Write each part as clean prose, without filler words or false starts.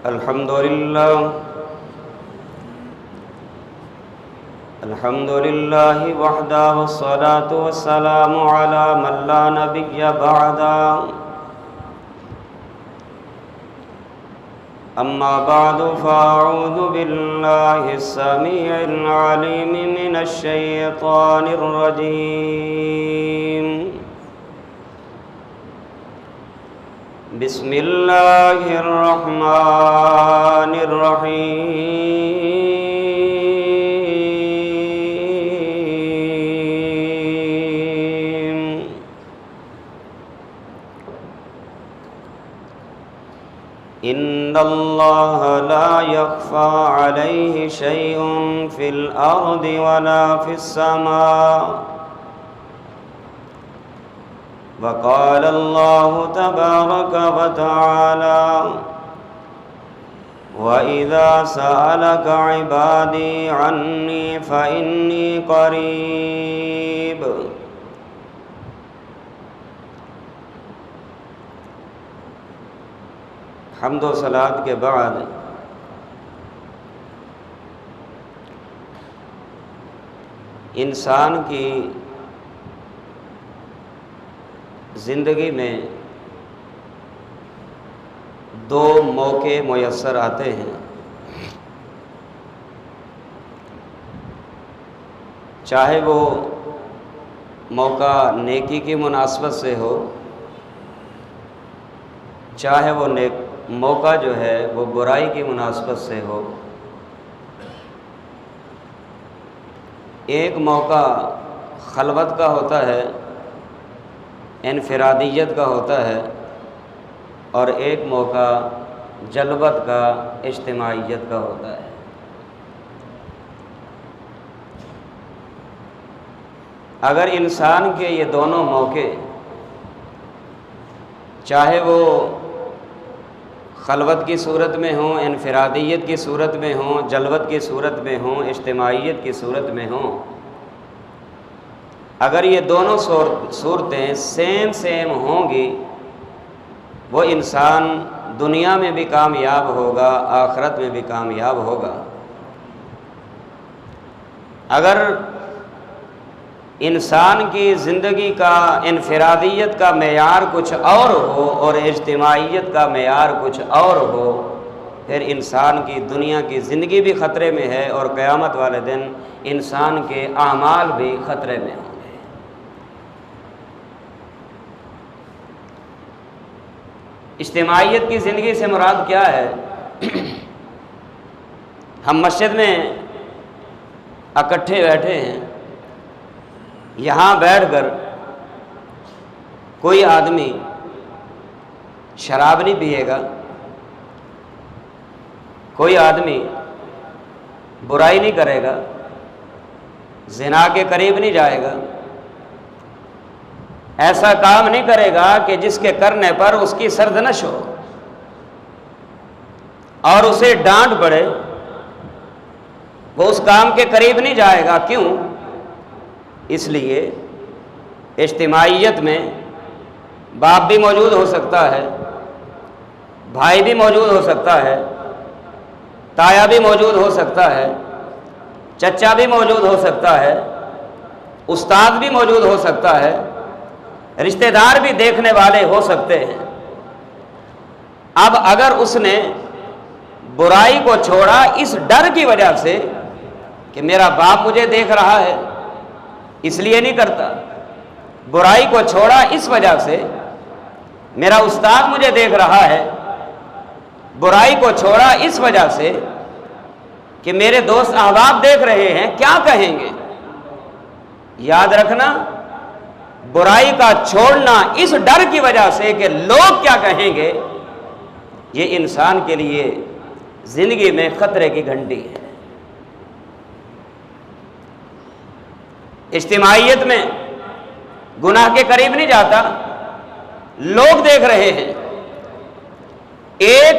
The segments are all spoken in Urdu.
الحمد لله وحده والصلاة والسلام على من لا نبي بعده أما بعد فأعوذ بالله السميع العليم من الشيطان الرجيم بسم الله الرحمن الرحيم إن الله لا يخفى عليه شيء في الأرض ولا في السماء وقال الله تبارك وتعالى وَإِذَا سَأَلَكَ عِبَادِي عَنِّي فَإِنِّي قَرِيبٌ حمد و صلات کے بعد انسان کی زندگی میں دو موقع میسر آتے ہیں، چاہے وہ موقع نیکی کی مناسبت سے ہو، چاہے وہ موقع جو ہے وہ برائی کی مناسبت سے ہو۔ ایک موقع خلوت کا ہوتا ہے، انفرادیت کا ہوتا ہے، اور ایک موقع جلوت کا، اجتماعیت کا ہوتا ہے۔ اگر انسان کے یہ دونوں موقع چاہے وہ خلوت کی صورت میں ہوں، انفرادیت کی صورت میں ہوں، جلوت کی صورت میں ہوں، اجتماعیت کی صورت میں ہوں، اگر یہ دونوں صورتیں سیم ہوں گی، وہ انسان دنیا میں بھی کامیاب ہوگا، آخرت میں بھی کامیاب ہوگا۔ اگر انسان کی زندگی کا انفرادیت کا معیار کچھ اور ہو اور اجتماعیت کا معیار کچھ اور ہو، پھر انسان کی دنیا کی زندگی بھی خطرے میں ہے، اور قیامت والے دن انسان کے اعمال بھی خطرے میں ہوں گے۔ اجتماعیت کی زندگی سے مراد کیا ہے؟ ہم مسجد میں اکٹھے بیٹھے ہیں، یہاں بیٹھ کر کوئی آدمی شراب نہیں پیے گا، کوئی آدمی برائی نہیں کرے گا، زنا کے قریب نہیں جائے گا، ایسا کام نہیں کرے گا کہ جس کے کرنے پر اس کی سرزنش ہو اور اسے ڈانٹ پڑے، وہ اس کام کے قریب نہیں جائے گا۔ کیوں؟ اس لیے اجتماعیت میں باپ بھی موجود ہو سکتا ہے، بھائی بھی موجود ہو سکتا ہے، تایا بھی موجود ہو سکتا ہے، چچا بھی موجود ہو سکتا ہے، استاد بھی موجود ہو سکتا ہے، رشتہ دار بھی دیکھنے والے ہو سکتے ہیں۔ اب اگر اس نے برائی کو چھوڑا اس ڈر کی وجہ سے کہ میرا باپ مجھے دیکھ رہا ہے اس لیے نہیں کرتا، برائی کو چھوڑا اس وجہ سے میرا استاد مجھے دیکھ رہا ہے، برائی کو چھوڑا اس وجہ سے کہ میرے دوست احباب دیکھ رہے ہیں، کیا کہیں گے؟ یاد رکھنا، برائی کا چھوڑنا اس ڈر کی وجہ سے کہ لوگ کیا کہیں گے، یہ انسان کے لیے زندگی میں خطرے کی گھنٹی ہے۔ اجتماعیت میں گناہ کے قریب نہیں جاتا، لوگ دیکھ رہے ہیں۔ ایک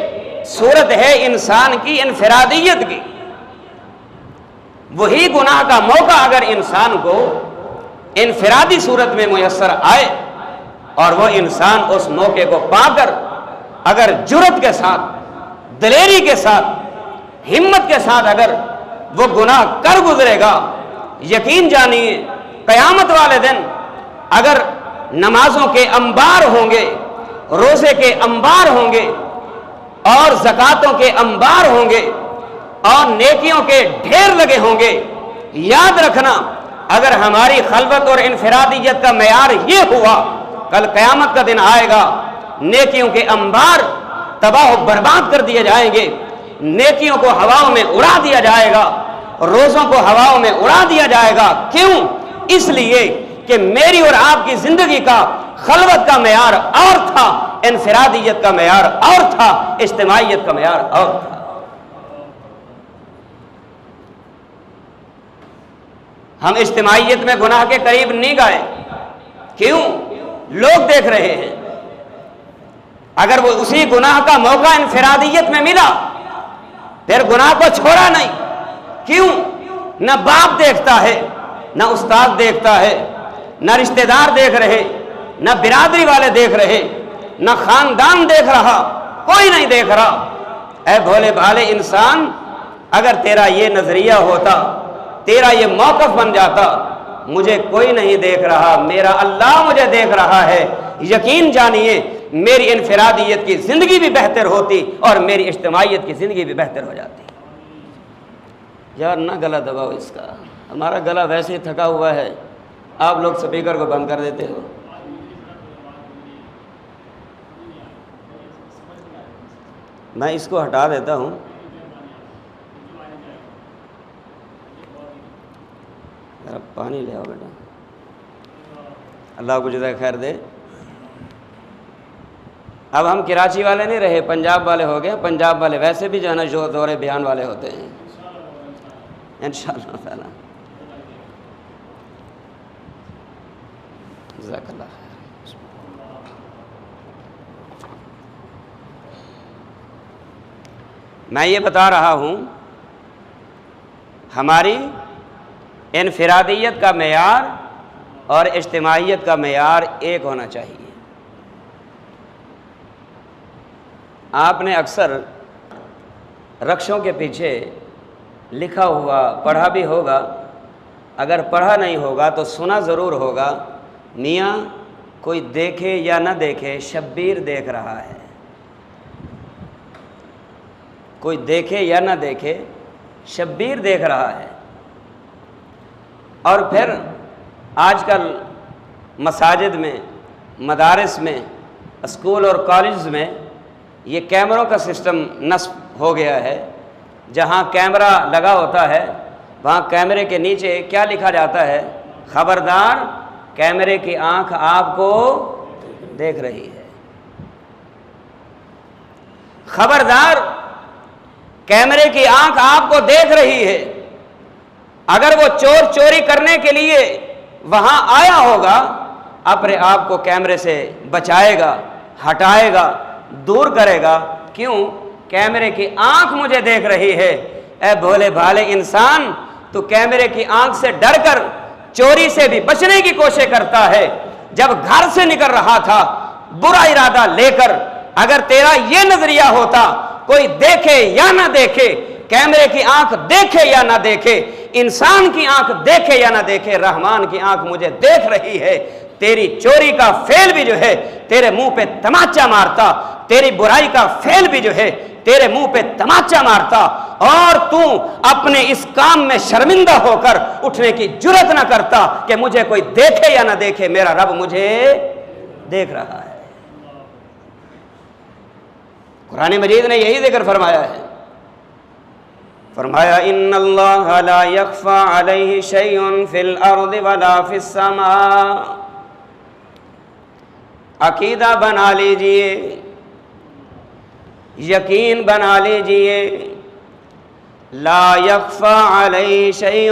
صورت ہے انسان کی انفرادیت کی، وہی گناہ کا موقع اگر انسان کو انفرادی صورت میں میسر آئے اور وہ انسان اس موقع کو پا کر اگر جرأت کے ساتھ دلیری کے ساتھ، ہمت کے ساتھ اگر وہ گناہ کر گزرے گا، یقین جانیے قیامت والے دن اگر نمازوں کے انبار ہوں گے، روزے کے انبار ہوں گے اور زکاتوں کے انبار ہوں گے اور نیکیوں کے ڈھیر لگے ہوں گے، یاد رکھنا اگر ہماری خلوت اور انفرادیت کا معیار یہ ہوا، کل قیامت کا دن آئے گا، نیکیوں کے انبار تباہ و برباد کر دیے جائیں گے، نیکیوں کو ہواؤں میں اڑا دیا جائے گا، روزوں کو ہواؤں میں اڑا دیا جائے گا۔ کیوں؟ اس لیے کہ میری اور آپ کی زندگی کا خلوت کا معیار اور تھا، انفرادیت کا معیار اور تھا، اجتماعیت کا معیار اور تھا۔ ہم اجتماعیت میں گناہ کے قریب نہیں گئے، کیوں؟ لوگ دیکھ رہے ہیں۔ اگر وہ اسی گناہ کا موقع انفرادیت میں ملا، پھر گناہ کو چھوڑا نہیں۔ کیوں؟ نہ باپ دیکھتا ہے، نہ استاد دیکھتا ہے، نہ رشتہ دار دیکھ رہے، نہ برادری والے دیکھ رہے، نہ خاندان دیکھ رہا، کوئی نہیں دیکھ رہا۔ اے بھولے بھالے انسان، اگر تیرا یہ نظریہ ہوتا، تیرا یہ موقف بن جاتا، مجھے کوئی نہیں دیکھ رہا، میرا اللہ مجھے دیکھ رہا ہے، یقین جانیے میری انفرادیت کی زندگی بھی بہتر ہوتی اور میری اجتماعیت کی زندگی بھی بہتر ہو جاتی۔ یار نہ گلا دباؤ اس کا، ہمارا گلا ویسے ہی تھکا ہوا ہے، آپ لوگ سپیکر کو بند کر دیتے ہو۔ میں اس کو ہٹا دیتا ہوں۔ ذرا پانی لے آؤ بیٹا، اللہ کو جزائے خیر دے۔ اب ہم کراچی والے نہیں رہے، پنجاب والے ہو گئے۔ پنجاب والے ویسے بھی جو ہے نا جو دورے بیان والے ہوتے ہیں انشاءاللہ تعالی۔ جزاک اللہ خیر۔ میں یہ بتا رہا ہوں ہماری انفرادیت کا معیار اور اجتماعیت کا معیار ایک ہونا چاہیے۔ آپ نے اکثر رکشوں کے پیچھے لکھا ہوا پڑھا بھی ہوگا، اگر پڑھا نہیں ہوگا تو سنا ضرور ہوگا، میاں کوئی دیکھے یا نہ دیکھے شبیر دیکھ رہا ہے۔ کوئی دیکھے یا نہ دیکھے شبیر دیکھ رہا ہے۔ اور پھر آج کل مساجد میں، مدارس میں، اسکول اور کالجز میں یہ کیمروں کا سسٹم نصب ہو گیا ہے۔ جہاں کیمرہ لگا ہوتا ہے وہاں کیمرے کے نیچے کیا لکھا جاتا ہے؟ خبردار کیمرے کی آنکھ آپ کو دیکھ رہی ہے۔ خبردار کیمرے کی آنکھ آپ کو دیکھ رہی ہے۔ اگر وہ چور چوری کرنے کے لیے وہاں آیا ہوگا، اپنے آپ کو کیمرے سے بچائے گا، ہٹائے گا، دور کرے گا۔ کیوں؟ کیمرے کی آنکھ مجھے دیکھ رہی ہے۔ اے بھولے بھالے انسان، تو کیمرے کی آنکھ سے ڈر کر چوری سے بھی بچنے کی کوشش کرتا ہے۔ جب گھر سے نکل رہا تھا برا ارادہ لے کر، اگر تیرا یہ نظریہ ہوتا کوئی دیکھے یا نہ دیکھے، کیمرے کی آنکھ دیکھے یا نہ دیکھے، انسان کی آنکھ دیکھے یا نہ دیکھے، رحمان کی آنکھ مجھے دیکھ رہی ہے، تیری چوری کا فعل بھی جو ہے تیرے منہ پہ تماچا مارتا، تیری برائی کا فعل بھی جو ہے تیرے منہ پہ تماچا مارتا، اور تو اپنے اس کام میں شرمندہ ہو کر اٹھنے کی جرات نہ کرتا کہ مجھے کوئی دیکھے یا نہ دیکھے، میرا رب مجھے دیکھ رہا ہے۔ قرآن مجید نے یہی ذکر فرمایا ہے، فرمایا ان اللہ لا یخفی علیہ شیء فی الارض ولا فی السماء۔ عقیدہ بنا لیجئے، یقین بنا لیجئے، لا یخفی علیہ شیء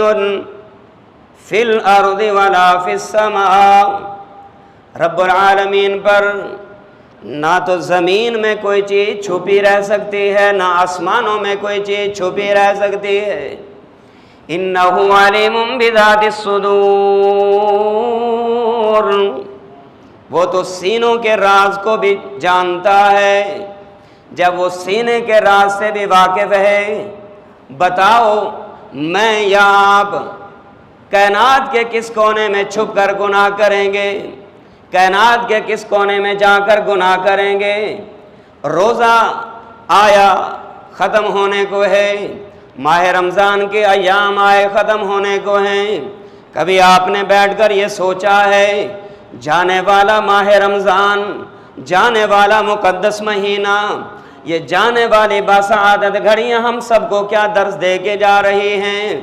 فی الارض ولا فی السماء۔ رب العالمین پر نہ تو زمین میں کوئی چیز چھپی رہ سکتی ہے، نہ آسمانوں میں کوئی چیز چھپی رہ سکتی ہے۔ انہ علیم بذات الصدور، وہ تو سینوں کے راز کو بھی جانتا ہے۔ جب وہ سینے کے راز سے بھی واقف ہے، بتاؤ میں یا آپ کائنات کے کس کونے میں چھپ کر گناہ کریں گے، کائنات کے کس کونے میں جا کر گناہ کریں گے؟ روزہ آیا ختم ہونے کو ہے، ماہ رمضان کے ایام آئے ختم ہونے کو ہیں، کبھی آپ نے بیٹھ کر یہ سوچا ہے جانے والا ماہ رمضان، جانے والا مقدس مہینہ، یہ جانے والی باسعادت گھڑیاں ہم سب کو کیا درس دے کے جا رہی ہیں؟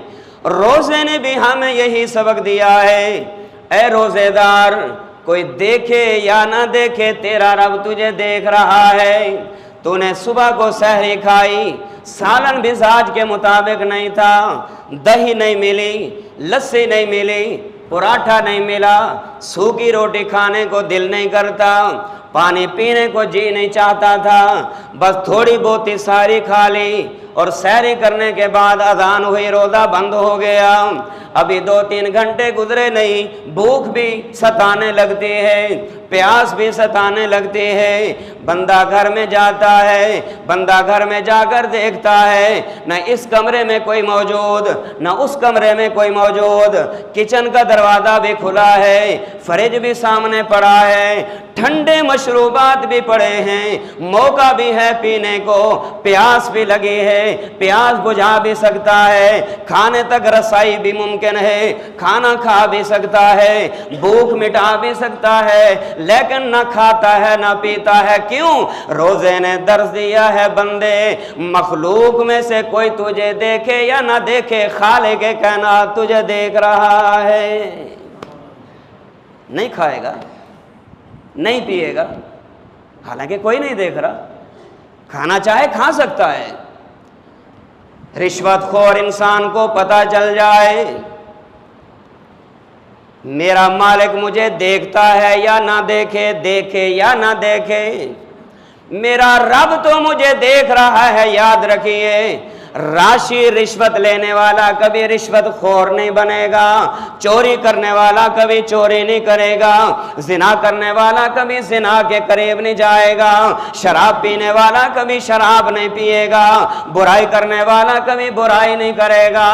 روزے نے بھی ہمیں یہی سبق دیا ہے، اے روزے دار، کوئی دیکھے یا نہ دیکھے تیرا رب تجھے دیکھ رہا ہے۔ تو نے صبح کو سحری کھائی، سالن مزاج کے مطابق نہیں تھا، دہی نہیں ملی، لسی نہیں ملی، پراٹھا نہیں ملا، سوکھی روٹی کھانے کو دل نہیں کرتا، پانی پینے کو جی نہیں چاہتا تھا، بس تھوڑی بہت ساری کھا لی، اور سحری کرنے کے بعد اذان ہوئی، روزہ بند ہو گیا۔ ابھی 2-3 گھنٹے گزرے نہیں، بھوک بھی ستانے لگتی ہے، پیاس بھی ستانے لگتی ہے، بندہ گھر میں جاتا ہے، بندہ گھر میں جا کر دیکھتا ہے نہ اس کمرے میں کوئی موجود، نہ اس کمرے میں کوئی موجود، کچن کا دروازہ بھی کھلا ہے، فریج بھی سامنے پڑا ہے، ٹھنڈے مشروبات بھی پڑے ہیں، موقع بھی ہے پینے کو، پیاس بھی لگی ہے، پیاس بجھا بھی سکتا ہے، کھانے تک رسائی بھی ممکن ہے، کھانا کھا بھی سکتا ہے، بھوک مٹا بھی سکتا ہے، لیکن نہ کھاتا ہے نہ پیتا ہے۔ کیوں؟ روزے نے درس دیا ہے بندے، مخلوق میں سے کوئی تجھے دیکھے یا نہ دیکھے، خالق کائنات تجھے دیکھ رہا ہے۔ نہیں کھائے گا، نہیں پیے گا، حالانکہ کوئی نہیں دیکھ رہا، کھانا چاہے کھا سکتا ہے۔ رشوت خور انسان کو پتہ چل جائے میرا مالک مجھے دیکھتا ہے یا نہ دیکھے، دیکھے یا نہ دیکھے، میرا رب تو مجھے دیکھ رہا ہے۔ یاد رکھیے، راشی رشوت لینے والا کبھی رشوت خور نہیں بنے گا، چوری کرنے والا کبھی چوری نہیں کرے گا، زنا کرنے والا کبھی زنا کے قریب نہیں جائے گا، شراب پینے والا کبھی شراب نہیں پیے گا، برائی کرنے والا کبھی برائی نہیں کرے گا۔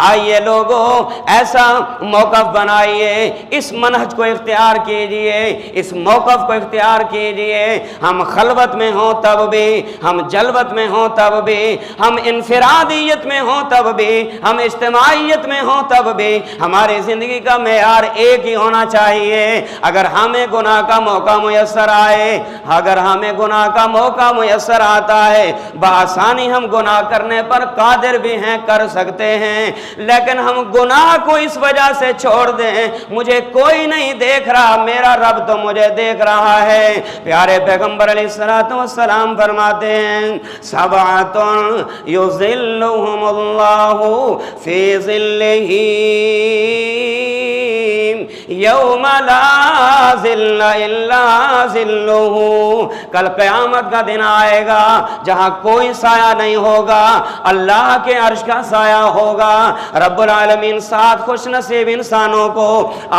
آئیے لوگوں، ایسا موقف بنائیے، اس منہج کو اختیار کیجئے، اس موقف کو اختیار کیجئے۔ ہم خلوت میں ہوں تب بھی، ہم جلوت میں ہوں تب بھی، ہم انفرادیت میں ہوں تب بھی، ہم اجتماعیت میں ہوں تب بھی، ہماری زندگی کا معیار ایک ہی ہونا چاہیے۔ اگر ہمیں گناہ کا موقع میسر آئے، اگر ہمیں گناہ کا موقع میسر آتا ہے، بآسانی ہم گناہ کرنے پر قادر بھی ہیں، کر سکتے ہیں، لیکن ہم گناہ کو اس وجہ سے چھوڑ دیں مجھے کوئی نہیں دیکھ رہا، میرا رب تو مجھے دیکھ رہا ہے۔ پیارے پیغمبر علیہ السلام فرماتے ہیں، سبعۃ یظلہم اللہ فی ظلہ یوم لا ظل الا ظلہ۔ کل قیامت کا دن آئے گا جہاں کوئی سایہ نہیں ہوگا، اللہ کے عرش کا سایہ ہوگا۔ رب العالمین 7 خوش نصیب انسانوں کو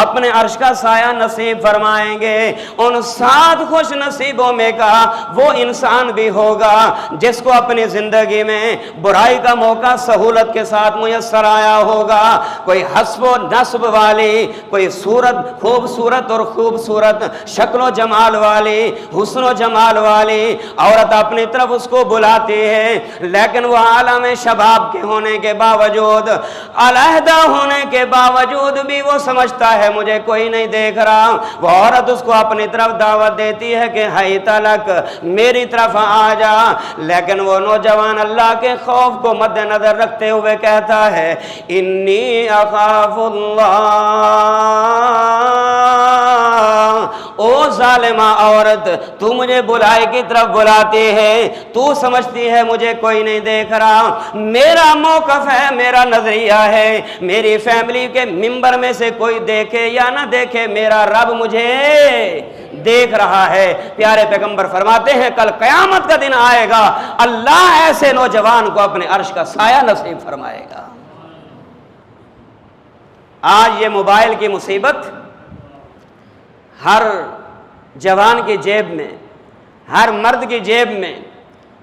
اپنے عرش کا سایہ نصیب فرمائیں گے۔ ان 7 خوش نصیبوں میں کا وہ انسان بھی ہوگا جس کو اپنی زندگی میں برائی کا موقع سہولت کے ساتھ میسر آیا ہوگا۔ کوئی حسب و نسب والی، کوئی خوبصورت اور خوبصورت شکل و جمال والی، حسن و جمال والی عورت اپنی طرف اس کو بلاتی ہے، لیکن وہ عالم شباب کے ہونے کے باوجود، علیحدہ ہونے کے باوجود بھی وہ سمجھتا ہے مجھے کوئی نہیں دیکھ رہا۔ وہ عورت اس کو اپنی طرف دعوت دیتی ہے کہ ہائی تلک میری طرف آ جا، لیکن وہ نوجوان اللہ کے خوف کو مد نظر رکھتے ہوئے کہتا ہے، انی اخاف اللہ۔ او ظالمہ عورت، تو مجھے برائی کی طرف بلاتی ہے، تو سمجھتی ہے مجھے کوئی نہیں دیکھ رہا، میرا موقف ہے، میرا نظریہ ہے، میری فیملی کے ممبر میں سے کوئی دیکھے یا نہ دیکھے، میرا رب مجھے دیکھ رہا ہے۔ پیارے پیغمبر فرماتے ہیں کل قیامت کا دن آئے گا، اللہ ایسے نوجوان کو اپنے عرش کا سایہ نصیب فرمائے گا۔ آج یہ موبائل کی مصیبت ہر جوان کی جیب میں، ہر مرد کی جیب میں،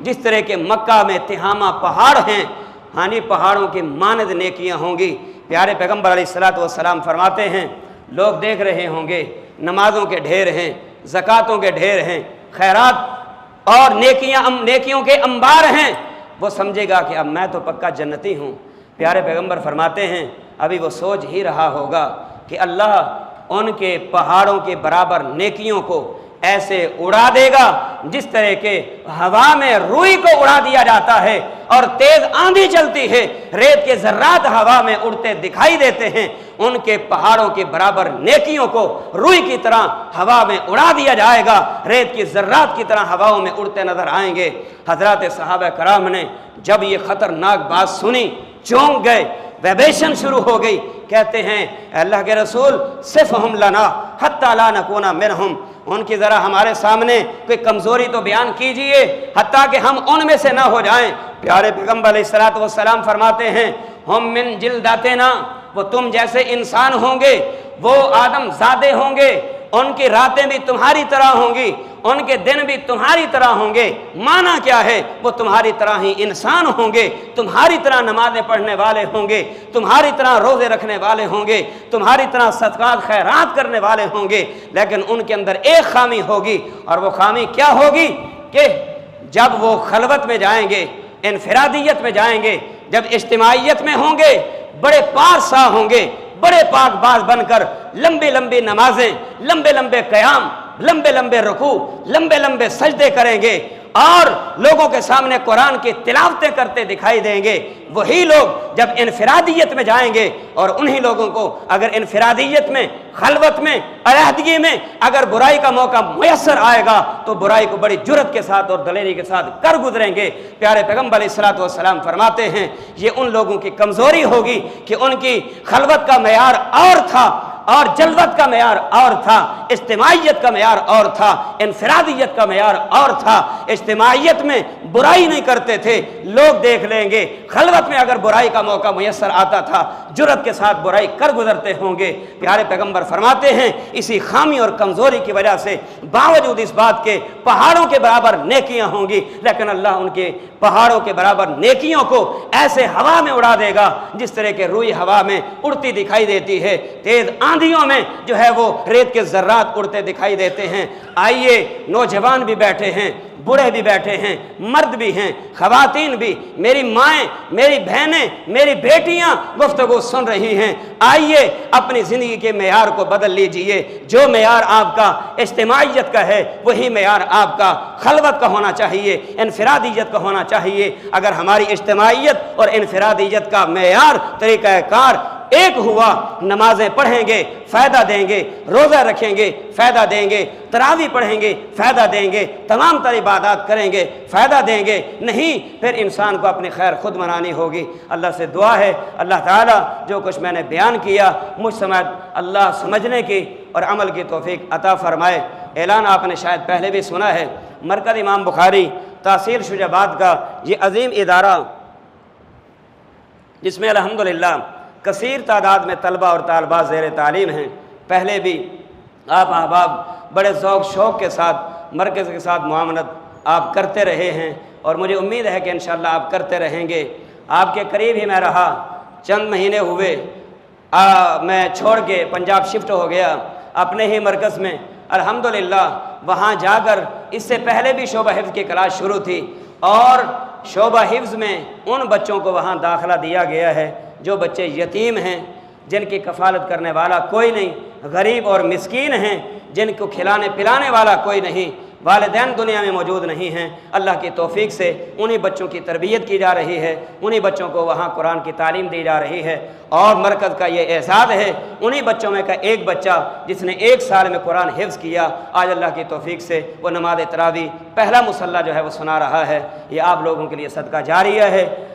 جس طرح کے مکہ میں تہامہ پہاڑ ہیں، ہاں جی پہاڑوں کی مانند نیکیاں ہوں گی۔ پیارے پیغمبر علیہ الصلوۃ والسلام فرماتے ہیں لوگ دیکھ رہے ہوں گے نمازوں کے ڈھیر ہیں، زکاتوں کے ڈھیر ہیں، خیرات اور نیکیوں کے انبار ہیں، وہ سمجھے گا کہ اب میں تو پکا جنتی ہوں۔ پیارے پیغمبر فرماتے ہیں ابھی وہ سوچ ہی رہا ہوگا کہ اللہ ان کے پہاڑوں کے برابر نیکیوں کو ایسے اڑا دے گا جس طرح کے ہوا میں روئی کو اڑا دیا جاتا ہے اور تیز آندھی چلتی ہے، ریت کے ذرات ہوا میں اڑتے دکھائی دیتے ہیں، ان کے پہاڑوں کے برابر نیکیوں کو روئی کی طرح ہوا میں اڑا دیا جائے گا، ریت کی ذرات کی طرح ہواؤں میں اڑتے نظر آئیں گے۔ حضرات صحابہ کرام نے جب یہ خطرناک بات سنی چونک گئے، ویبریشن شروع ہو گئی، کہتے ہیں اللہ کے رسول صفہم لنا حتی لا نکون منہم، ان کی ذرا ہمارے سامنے کوئی کمزوری تو بیان کیجئے حتیٰ کہ ہم ان میں سے نہ ہو جائیں۔ پیارے پیغمبر علیہ الصلوۃ والسلام فرماتے ہیں ہم من جلدتنا، وہ تم جیسے انسان ہوں گے، وہ آدم زادے ہوں گے، ان کی راتیں بھی تمہاری طرح ہوں گی، ان کے دن بھی تمہاری طرح ہوں گے۔ معنی کیا ہے؟ وہ تمہاری طرح ہی انسان ہوں گے، تمہاری طرح نمازیں پڑھنے والے ہوں گے، تمہاری طرح روزے رکھنے والے ہوں گے، تمہاری طرح صدقات خیرات کرنے والے ہوں گے، لیکن ان کے اندر ایک خامی ہوگی، اور وہ خامی کیا ہوگی کہ جب وہ خلوت میں جائیں گے، انفرادیت میں جائیں گے، جب اجتماعیت میں ہوں گے، بڑے پارسا ہوں گے، بڑے پاک باز بن کر لمبی لمبی نمازیں، لمبے لمبے قیام، لمبے لمبے رکوع، لمبے لمبے سجدے کریں گے اور لوگوں کے سامنے قرآن کی تلاوتیں کرتے دکھائی دیں گے۔ وہی لوگ جب انفرادیت میں جائیں گے، اور انہی لوگوں کو اگر انفرادیت میں، خلوت میں، علیحدگی میں اگر برائی کا موقع میسر آئے گا تو برائی کو بڑی جرت کے ساتھ اور دلیری کے ساتھ کر گزریں گے۔ پیارے پیغمبر علیہ الصلوۃ والسلام فرماتے ہیں یہ ان لوگوں کی کمزوری ہوگی کہ ان کی خلوت کا معیار اور تھا اور جلوت کا معیار اور تھا، اجتماعیت کا معیار اور تھا، انفرادیت کا معیار اور تھا۔ اجتماعیت میں برائی نہیں کرتے تھے، لوگ دیکھ لیں گے، خلوت میں اگر برائی کا موقع میسر آتا تھا جرت کے ساتھ برائی کر گزرتے ہوں گے۔ پیارے پیغمبر فرماتے ہیں اسی خامی اور کمزوری کی وجہ سے باوجود اس بات کے پہاڑوں کے برابر نیکیاں ہوں گی، لیکن اللہ ان کے پہاڑوں کے برابر نیکیوں کو ایسے ہوا میں اڑا دے گا جس طرح کے روئی ہوا میں اڑتی دکھائی دیتی ہے، تیز آندھیوں میں جو ہے وہ ریت کے ذرات اڑتے دکھائی دیتے ہیں۔ آئیے نوجوان بھی بیٹھے ہیں، بوڑھے بھی بیٹھے ہیں، مرد بھی ہیں، خواتین بھی، میری مائیں، میری بہنیں، میری بیٹیاں گفتگو سن رہی ہیں، آئیے اپنی زندگی کے معیار کو بدل لیجئے۔ جو معیار آپ کا اجتماعیت کا ہے وہی معیار آپ کا خلوت کا ہونا چاہیے، انفرادیت کا ہونا چاہیے۔ اگر ہماری اجتماعیت اور انفرادیت کا معیار، طریقہ کار ایک ہوا، نمازیں پڑھیں گے فائدہ دیں گے، روزہ رکھیں گے فائدہ دیں گے، تراویح پڑھیں گے فائدہ دیں گے، تمام تر عبادات کریں گے فائدہ دیں گے، نہیں پھر انسان کو اپنی خیر خود منانی ہوگی۔ اللہ سے دعا ہے اللہ تعالیٰ جو کچھ میں نے بیان کیا مجھ سمیت اللہ سمجھنے کی اور عمل کی توفیق عطا فرمائے۔ اعلان آپ نے شاید پہلے بھی سنا ہے، مرکز امام بخاری تحصیل شجاع آباد کا یہ عظیم ادارہ جس میں الحمدللہ کثیر تعداد میں طلبہ اور طالبات زیر تعلیم ہیں، پہلے بھی آپ احباب بڑے ذوق شوق کے ساتھ مرکز کے ساتھ معاملت آپ کرتے رہے ہیں، اور مجھے امید ہے کہ انشاءاللہ آپ کرتے رہیں گے۔ آپ کے قریب ہی میں رہا، چند مہینے ہوئے میں چھوڑ کے پنجاب شفٹ ہو گیا اپنے ہی مرکز میں، الحمدللہ وہاں جا کر اس سے پہلے بھی شعبہ حفظ کی کلاس شروع تھی، اور شعبہ حفظ میں ان بچوں کو وہاں داخلہ دیا گیا ہے جو بچے یتیم ہیں، جن کی کفالت کرنے والا کوئی نہیں، غریب اور مسکین ہیں، جن کو کھلانے پلانے والا کوئی نہیں، والدین دنیا میں موجود نہیں ہیں۔ اللہ کی توفیق سے انہی بچوں کی تربیت کی جا رہی ہے، انہی بچوں کو وہاں قرآن کی تعلیم دی جا رہی ہے، اور مرکز کا یہ اعزاز ہے انہی بچوں میں کا ایک بچہ جس نے 1 سال میں قرآن حفظ کیا، آج اللہ کی توفیق سے وہ نماز تراویح پہلا مصلی جو ہے وہ سنا رہا ہے۔ یہ آپ لوگوں کے لیے صدقہ جاریہ ہے۔